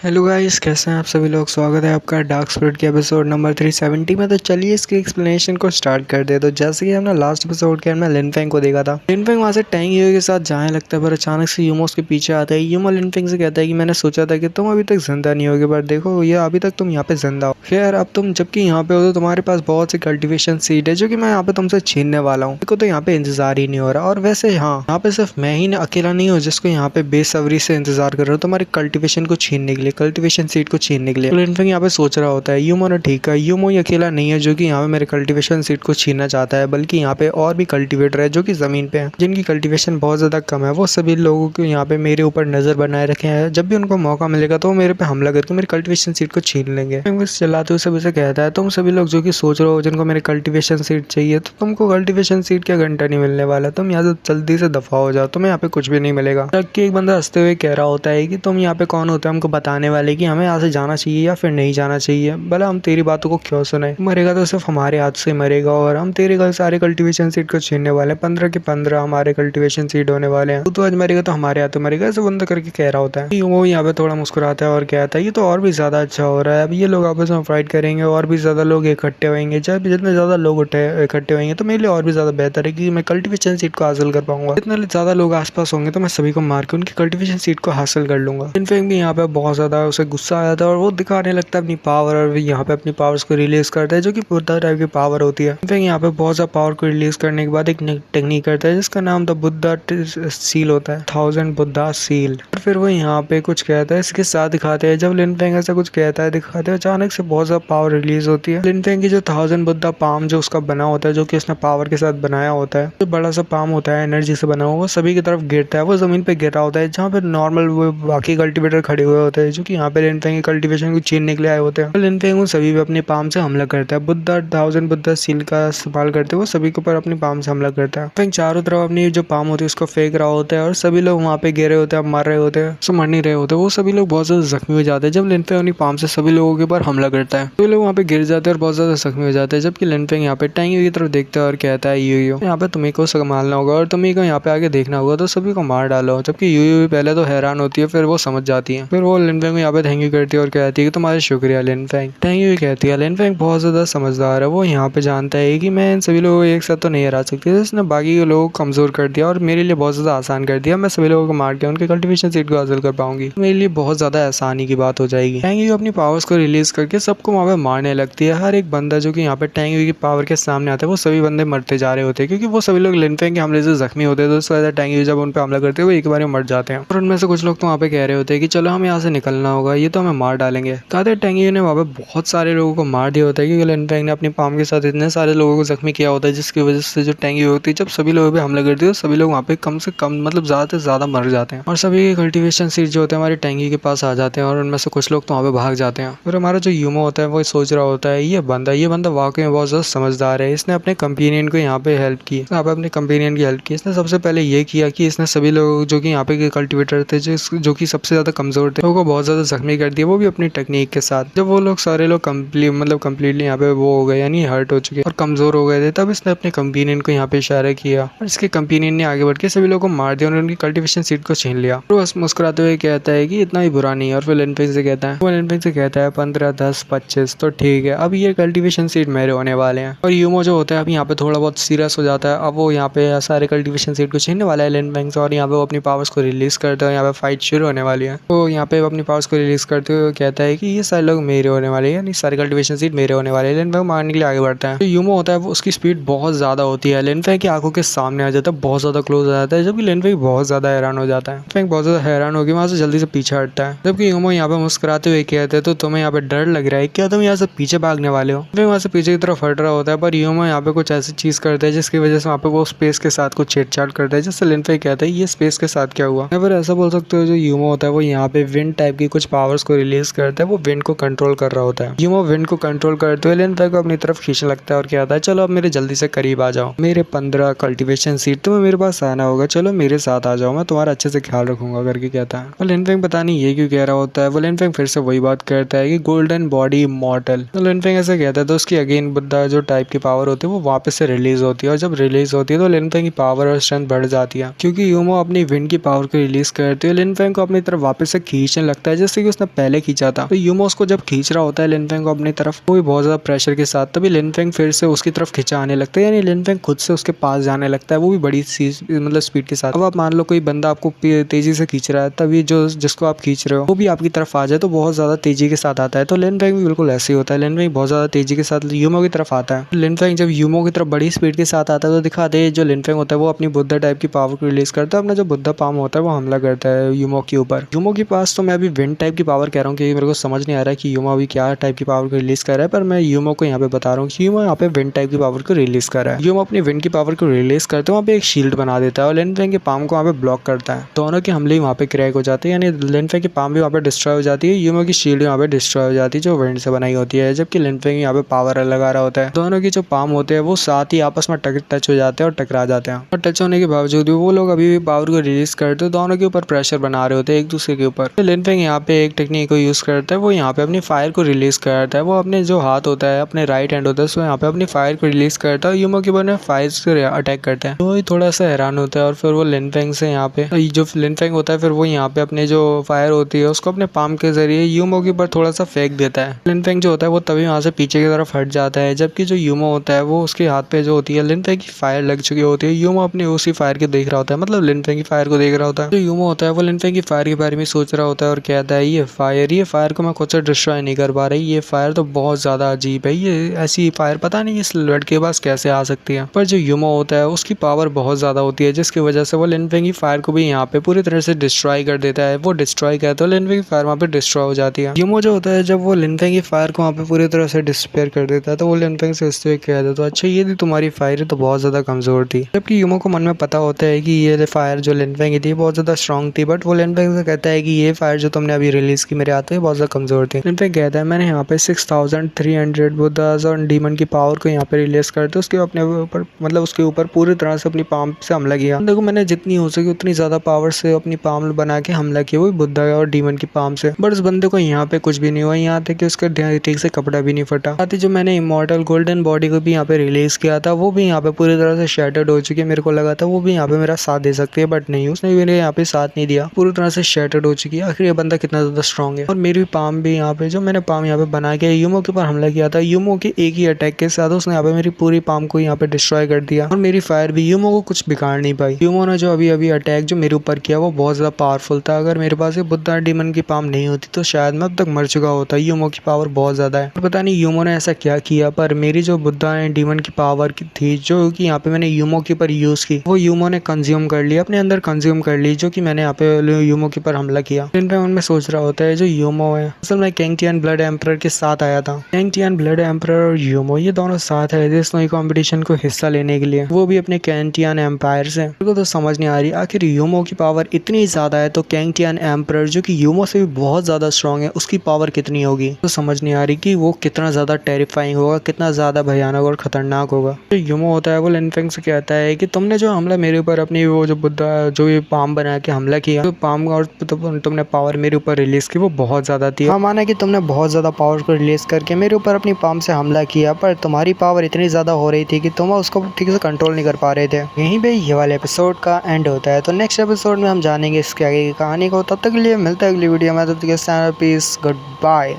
Hello guys, कैसे हैं आप सभी लोग। स्वागत है आपका डार्क स्पिरिट के एपिसोड नंबर 370 में। तो चलिए इसके एक्सप्लेनेशन को स्टार्ट कर दे। तो जैसे कि हमने लास्ट एपिसोड के अंदर लिनफेंग को देखा था, लिनफेंग वहां से टैंग यूई के साथ जाने लगता है, पर अचानक से यूमो उसके पीछे आता है। यूमो लिनफेंग से कहता है कि मैंने सोचा था कि तुम अभी तक जिंदा नहीं होगे, पर देखो ये अभी तक तुम यहाँ पे जिंदा हो। खैर, अब तुम जबकि यहाँ पे हो तो तुम्हारे पास बहुत सी कल्टिवेशन सीड है जो कि मैं यहाँ पे तुमसे छीनने वाला हूँ। देखो तो यहाँ पे इंतजार ही नहीं हो रहा। और वैसे हाँ, यहाँ पे सिर्फ मैं ही अकेला नहीं हूँ जिसको यहाँ पे बेसब्री से इंतजार कर रहा हूँ तुम्हारी कल्टिवेशन को छीनने के लिए, कल्टिवेशन सीड को छीनने के लिए। लिनफेंग यहाँ पे सोच रहा होता है यूमो ने ठीक है, यूमो ही अकेला नहीं है जो कि यहाँ पे मेरे कल्टीवेशन सीट को छीनना चाहता है, बल्कि यहाँ पे और भी कल्टीवेटर है जो कि जमीन पे है, जिनकी कल्टीवेशन बहुत ज्यादा कम है। वो सभी लोगों को यहाँ पे मेरे ऊपर नजर बनाए रखे हैं। जब भी उनको मौका मिलेगा तो वो मेरे पे हमला करके मेरी कल्टीवेशन सीट को छीन लेंगे। चलाते हुए सभी से कहता है, तुम सभी लोग जो कि सोच रहे हो जिनको मेरी कल्टीवेशन सीट चाहिए, तो तुमको कल्टीवेशन सीट का घंटा नहीं मिलने वाला। तुम यहाँ से जल्दी से दफा हो जाओ, तुम्हें यहाँ पे कुछ भी नहीं मिलेगा। ट्रक के एक बंदा हंसते हुए कह रहा होता है कि तुम यहाँ पे कौन होते हो हमको बताने वाले कि हमें यहाँ से जाना चाहिए या फिर नहीं जाना चाहिए। भला हम तेरी बातों को क्यों सुने, मरेगा तो सिर्फ हमारे हाथ से मरेगा और हम तेरे सारे कल्टीवेशन सीट को छीनने वाले हैं। 15 के 15 हमारे कल्टीवेशन सीट होने वाले हैं। तू तो आज मरेगा तो हमारे हाथ मरेगा, ऐसे बंदा करके कह रहा होता है। वो यहाँ पे थोड़ा मुस्कुराता है और कहता है ये तो और भी ज्यादा अच्छा हो रहा है। अब ये लोग आपस में फाइट करेंगे और भी ज्यादा लोग इकट्ठे होंगे। जब जितने ज्यादा लोग इकट्ठे होंगे तो मेरे लिए और भी ज्यादा बेहतर है कि मैं कल्टीवेशन सीट को हासिल कर पाऊंगा। जितने ज्यादा लोग आसपास होंगे तो मैं सभी को मार के उनकी कल्टीवेशन सीट को हासिल कर लूंगा। इनफैक्ट भी यहाँ पे बहुत ज्यादा उसे गुस्सा आया था और वो दिखाने लगता है अपनी पावर, और यहाँ पे अपनी पावर्स को रिलीज करता है जो कि बुद्धा टाइप की पावर होती है। इनफैक्ट यहाँ पे बहुत सा पावर को रिलीज करने के बाद एक टेक्निक करता है जिसका नाम द बुद्धा सील होता है, 1000 बुद्धा सील। फिर वो यहाँ पे कुछ कहता है, इसके साथ दिखाते हैं जब लिनफेंग ऐसा कुछ कहता है दिखाते हैं, अचानक से बहुत ज्यादा पावर रिलीज होती है। लिनफेंग की जो 1000 बुद्धा पाम जो उसका बना होता है, जो कि उसने पावर के साथ बनाया होता है, जो बड़ा सा पाम होता है एनर्जी से बना हुआ, वो सभी की तरफ गिरता है। वो जमीन पे गिर रहा होता है जहाँ पे नॉर्मल वो बाकी कल्टीवेटर खड़े हुए होते हैं जो कि यहाँ पे लिनफेंग की कल्टीवेशन को छीनने के लिए आए होते हैं। लिनफेंग सभी पे अपने पाम से हमला करता है। बुद्धा 1000 बुद्धा सील का इस्तेमाल करते हुए सभी के ऊपर अपनी पाम से हमला करता है। लिनफेंग चारों तरफ अपनी जो पाम होती है उसको फेंक रहा होता है और सभी लोग वहाँ पे गिरे होते हैं, मर रहे होते हैं, मर नहीं रहे होते। वो सभी लोग बहुत ज्यादा जख्मी हो जाते हैं जब लिनफेंग अपनी पाम से सभी लोगों के ऊपर हमला करता है। तो लोग वहाँ पे गिर जाते हैं और बहुत ज्यादा जख्मी हो जाते हैं। जबकि लिनफेंग यहाँ पे टैंग यूई की तरफ देखता है और कहता है यूई यहाँ पे तुम्हें को संभालना होगा और तुम्हें को यहाँ पे आगे देखना होगा, तो सभी को मार डालो। जबकि यूई पहले तो हैरान होती है, फिर वो समझ जाती है। फिर वो लिनफेंग को यहाँ पे थैंक यू करती है और कहती है कि तुम्हारे शुक्रिया लिनफेंग। टैंग यूई कहती है लिनफेंग बहुत ज्यादा समझदार है, वो यहाँ पे जानता है कि मैं इन सभी लोगों को एक साथ तो नहीं हरा सकती, इसने बाकी के लोगों को कमजोर कर दिया और मेरे लिए बहुत ज्यादा आसान कर दिया। मैं सभी लोगों को मार के उनके कल्टीवेशन सीट को हासिल कर पाऊंगी, मेरे लिए बहुत ज्यादा आसानी की बात हो जाएगी। टैंग यूई अपनी पावर्स को रिलीज करके सबको वहाँ पे मारने लगती है। हर एक बंदा जो कि यहाँ पे टैंग यूई की पावर के सामने आता है वो सभी बंदे मरते जा रहे होते हैं, क्योंकि वो सभी लोग लिनफेंग के हमले से जख्मी होते हैं। तो इस वजह से टैंग यूई जब उन पे हमला करते हैं वो एक बार में मर जाते हैं। और उनमें से कुछ लोग तो वहाँ पे कह रहे होते हैं कि चलो हमें यहाँ से निकलना होगा, ये तो हमें मार डालेंगे। कहते टैंग यूई ने वहाँ पे बहुत सारे लोगों को मार दिया होता है, क्योंकि लिनफेंग ने अपनी पाम के साथ इतने सारे लोगों को जख्मी किया होता है, जिसकी वजह से जो टैंग यूई होती है जब सभी लोगों पे हमला करती है तो सभी लोग वहाँ पे कम से कम मतलब ज्यादा से ज्यादा मर जाते हैं और सभी के कल्टीवेशन सीट जो होते हैं हमारे टैंग यूई के पास आ जाते हैं और उनमें से कुछ लोग तो वहाँ पे भाग जाते हैं। और हमारा जो यूमो होता है वो सोच रहा होता है ये बंदा वाकई में बहुत ज्यादा समझदार है, इसने अपने कंपेनियन को यहाँ पे हेल्प की, यहाँ पे अपने कंपेनियन की हेल्प की। इसने सबसे पहले ये किया कि इसने सभी लोग जो कि यहाँ पे कल्टीवेटर थे जो कि सबसे ज्यादा कमजोर थे वो बहुत ज्यादा जख्मी कर दिया, वो भी अपनी टेक्निक के साथ। जब वो लोग सारे लोग कम्प्लीटली यहाँ पे वो हो गए यानी हर्ट हो चुके और कमजोर हो गए थे, तब इसने अपने कंपेनियन को यहाँ पे इशारा किया और इसके कंपेनियन ने आगे बढ़ के सभी लोगों को मार दिया और उनकी कल्टीवेशन सीट को छीन लिया। तो बस मुस्कुराते हुए कहता है कि इतना ही बुरा नहीं है। और फिर लिनफेंग से कहता है 15 10 25 तो ठीक है, अब ये कल्टीवेशन सीट मेरे होने वाले हैं। और यूमो जो होता है अब यहाँ पे थोड़ा बहुत सीरियस हो जाता है। अब वो यहाँ पे सारे कल्टीवेशन सीट को छीनने वाला है लिनफेंग से और यहाँ पे वो अपनी पावर्स को रिलीज करता है। यहाँ पे फाइट शुरू होने वाली है। तो यहाँ पे अपनी पावर्स को रिलीज करते हुए कहता है कि ये सारे लोग मेरे होने वाले हैं, सारे कल्टीवेशन सीट मेरे होने वाले हैं। लिनफेंग मारने के लिए आगे बढ़ता है। जो यूमो होता है वो उसकी स्पीड बहुत ज्यादा होती है, लिनफेंग की आंखों के सामने आ जाता है, बहुत ज्यादा क्लोज आ जाता है, जबकि लिनफेंग बहुत ज्यादा हैरान हो जाता है। लिनफेंग बहुत ज्यादा हैरान होकर वहां से जल्दी से पीछे हटता है, जबकि यूमो यहाँ पे मुस्कुराते हुए कहते हैं तो तुम्हें यहाँ पे डर लग रहा है क्या, तुम यहाँ से पीछे भागने वाले हो। लिनफेंग वहां से पीछे की तरफ हट रहा होता है, पर यूमो यहाँ पे कुछ ऐसी चीज करता है जिसकी वजह से वहाँ पे वो स्पेस के साथ कुछ छेड़छाड़ करता है, जिससे लिनफेंग कहता है ये स्पेस के साथ क्या हुआ। या फिर ऐसा बोल सकते हो जो यूमो होता है वो यहाँ पे विंड टाइप की कुछ पावर्स को रिलीज करता है, वो विंड को कंट्रोल कर रहा होता है। यूमो विंड को कंट्रोल करते हुए लिनफेंग को अपनी तरफ खींचने लगता है और कहता है चलो अब मेरे जल्दी से करीब आ जाओ, मेरे 15 कल्टीवेशन सीट तुम्हें मेरे पास आना होगा, चलो मेरे साथ आ जाओ, मैं तुम्हारा अच्छे से ख्याल रखूंगा करके कहता है। और लिनफेंग पता नहीं ये क्यों कह रहा होता है। वो लिनफेंग फिर से वही बात करता है कि गोल्डन बॉडी इमॉर्टल। तो लिनफेंग ऐसे कहता है तो उसकी अगेन बुद्धा जो टाइप की पावर होती है वो वापस से रिलीज होती है और जब रिलीज होती है तो लिनफेंग की पावर और स्ट्रेंथ बढ़ जाती है, क्योंकि यूमो अपनी विंड की पावर को रिलीज करते हुए लिनफेंग को अपनी तरफ वापस से खींचने लगता होता है जैसे कि उसने पहले खींचा था। तो यूमो उसको जब खींच रहा होता है लिनफेंग को अपनी तरफ, वो भी बहुत ज्यादा प्रेशर के साथ, तभी लिनफेंग फिर से उसकी तरफ खींचा आने लगता है, यानी लिनफेंग खुद से उसके पास जाने लगता है, वो भी बड़ी मतलब स्पीड के साथ। अब आप मान लो कोई बंदा आपको तेजी से खींच रहा है, तभी जो जिसको आप खींच रहे हो वो भी आपकी तरफ आ जाए तो बहुत ज्यादा तेजी के साथ आता है। तो लिनफेंग भी बिल्कुल ऐसे ही होता है, लिनफेंग बहुत ज्यादा तेजी के साथ यूमो की तरफ आता है। लिनफेंग जब यूमो की तरफ बड़ी स्पीड के साथ आता है तो दिखाते हैं जो लिनफेंग होता है वो अपनी बुद्धा टाइप की पावर को रिलीज करता है, अपना जो बुद्धा पाम होता है वो हमला करता है यूमो के ऊपर। यूमो के पास तो मैं अभी विंड टाइप की पावर कह रहा हूँ क्योंकि मेरे को समझ नहीं आ रहा है कि यूमो अभी क्या टाइप की पावर को रिलीज कर रहा है, पर मैं यूमो को यहाँ पे बता रहा हूँ कि यूमो यहाँ पे विंड टाइप की पावर को रिलीज कर रहा है। यूमो अपनी विंड की पावर को रिलीज करते वहाँ पे एक शील्ड बना देता है और लिनफेंग के पाम को वहाँ पे ब्लॉक करता है। दोनों के हमले वहाँ पे क्रैक हो जाते हैं, यानी लिनफेंग की पाम भी वहाँ पे डिस्ट्रॉय हो जाती है, यूमो की शील्ड वहाँ पे डिस्ट्रॉय हो जाती है जो विंड से बनाई होती है, जबकि लिनफेंग यहाँ पे पावर लगा रहा होता है। दोनों की जो पाम होते हैं वो साथ ही आपस में टच हो जाते हैं और टकरा जाते हैं, और टच होने के बावजूद भी वो लोग अभी भी पावर को रिलीज करते हैं, दोनों के ऊपर प्रेशर बना रहे होते हैं एक दूसरे के ऊपर। तो लिनफेंग यहाँ पे एक टेक्निक को यूज करता है, वो यहाँ पे अपनी फायर को रिलीज करता है, वो अपने जो हाथ होता है अपने राइट हैंड होता है उसको यहाँ पे अपनी फायर को रिलीज करता है, यूमो के ऊपर फायर से अटैक करता है। वो थोड़ा सा हैरान होता है और फिर वो लिनफेंग से यहाँ पे जो लिनफेंग होता है फिर वो यहाँ पे अपने जो फायर होती है उसको अपने पाम के जरिए यूमो के ऊपर थोड़ा सा फेंक देता है। लिनफेंग जो होता है वो तभी वहाँ से पीछे की तरफ हट जाता है, जबकि जो यूमो होता है वो उसके हाथ पे जो होती है लिनफेंग की फायर लग चुकी होती है, यूमो अपनी उसी फायर के देख रहा होता है, मतलब लिनफेंग की फायर को देख रहा होता है। जो यूमो होता है वो लिनफेंग की फायर के बारे में सोच रहा होता है और कहता है ये फायर को मैं खुद से डिस्ट्रॉय नहीं कर पा रही, ये फायर तो बहुत ज्यादा अजीब है, ये ऐसी फायर पता नहीं इस लड़के के पास कैसे आ सकती है। पर जो यूमो होता है उसकी पावर बहुत ज्यादा होती है जिसकी वजह से वो लिनफेंग की फायर को भी यहाँ पे पूरी तरह से डिस्ट्रॉय कर देता है। वो डिस्ट्रॉय करता है लिनफेंग की फायर वहाँ पे डिस्ट्रॉय हो जाती है। यूमो जो होता है जब वो लिनफेंग की फायर को वहाँ पे पूरी तरह से डिस्पेयर कर देता है तो वो लिनफेंग से इससे कह देता है अच्छा ये थी तुम्हारी फायर तो बहुत ज्यादा कमजोर थी, जबकि यूमो को मन में पता होता है कि ये फायर जो लिनफेंग की थी बहुत ज्यादा स्ट्रॉन्ग थी, बट वो लिनफेंग से कहता है कि ये फायर जो तुमने अभी रिलीज की मेरे हाथ में बहुत ज्यादा कमजोर थी। लिनफेंग कहता है मैंने यहाँ पे 6300 बुद्धास और डीमन की पावर को यहाँ पे रिलीज करते उसके अपने ऊपर मतलब उसके ऊपर पूरी तरह से अपनी पाम से हमला किया। देखो मैंने जितनी हो सकी उतनी ज्यादा पावर से अपनी पाम बना के हमला किया वो बुद्धा और डीमन की पाम से, बट उस बंदे को यहाँ पे कुछ भी नहीं हुआ, यहाँ तक कि उसका ठीक से कपड़ा भी नहीं फटा। साथ ही जो मैंने इमॉर्टल गोल्डन बॉडी को भी यहाँ पे रिलीज किया था वो भी यहाँ पे पूरी तरह से शैटर्ड हो चुकी है, मेरे को लगा था वो भी यहाँ पे मेरा साथ दे सकती है बट नहीं, उसने मेरे यहाँ पे साथ नहीं दिया, पूरी तरह से शैटर्ड हो चुकी है। आखिर ये बंदा कितना ज्यादा स्ट्रॉन्ग है। और मेरी पाम भी यहाँ पे जो मैंने पाम यहाँ पे बना के यूमो के ऊपर हमला किया था, यूमो के एक ही अटैक के साथ उसने यहाँ पे मेरी पूरी पाम को यहाँ पे डिस्ट्रॉय कर दिया और मेरी फायर भी यूमो को कुछ बिगाड़ नहीं पाई। यूमो ने जो अभी अटैक जो मेरे ऊपर किया वो बहुत ज्यादा पावरफुल था, अगर मेरे पास ये बुद्धा डीमन की पाम नहीं होती तो शायद मैं अब तक मर चुका होता। यूमो की पावर बहुत ज्यादा है, पता नहीं यूमो ने ऐसा क्या किया, पर मेरी जो बुद्धा एंड डीमन की पावर थी जो कि यहाँ पे मैंने यूमो के ऊपर यूज की वो यूमो ने कंज्यूम कर लिया, अपने अंदर कंज्यूम कर ली, जो कि मैंने यहाँ पे यूमो के ऊपर हमला किया। इन पे उनमें सोच रहा होता है जो यूमो है असल में कैंग टियान ब्लड एम्परर के साथ आया था। कैंग टियान ब्लड एम्परर और यूमो ये दोनों साथ है इस नई कॉम्पिटिशन को हिस्सा लेने के लिए, वो भी अपने कैंग टियान एम्पायर से। मेरे को तो समझ नहीं आ रही आखिर यूमो की पावर इतनी ज्यादा है तो कैंग टियान एम्परर जो कि यूमो से भी बहुत ज्यादा स्ट्रॉन्ग है उसकी पावर कितनी होगी, तो समझ नहीं आ रही कि वो कितना ज्यादा टेरिफाइंग होगा, कितना ज्यादा भयानक और खतरनाक होगा। जो यूमो होता है वो लिनफेंग से कहता है कि तुमने जो हमला मेरे ऊपर अपनी वो जो बुद्धा जो ये पाम बना के हमला किया, तो पाम और तुमने पावर मेरे ऊपर रिलीज की वो बहुत ज्यादा थी। हाँ माना कि तुमने बहुत ज्यादा पावर को रिलीज करके मेरे ऊपर अपनी पाम से हमला किया, पर तुम्हारी पावर इतनी ज्यादा हो रही थी कि तुम उसको ठीक से कंट्रोल नहीं कर पा रहे थे। यहीं पे ये वाले एपिसोड का एंड होता है, तो नेक्स्ट एपिसोड में हम जानेंगे इसके आगे की कहानी को। तब तक के लिए मिलता है अगली वीडियो में, तब तक के लिए पीस, गुड बाय।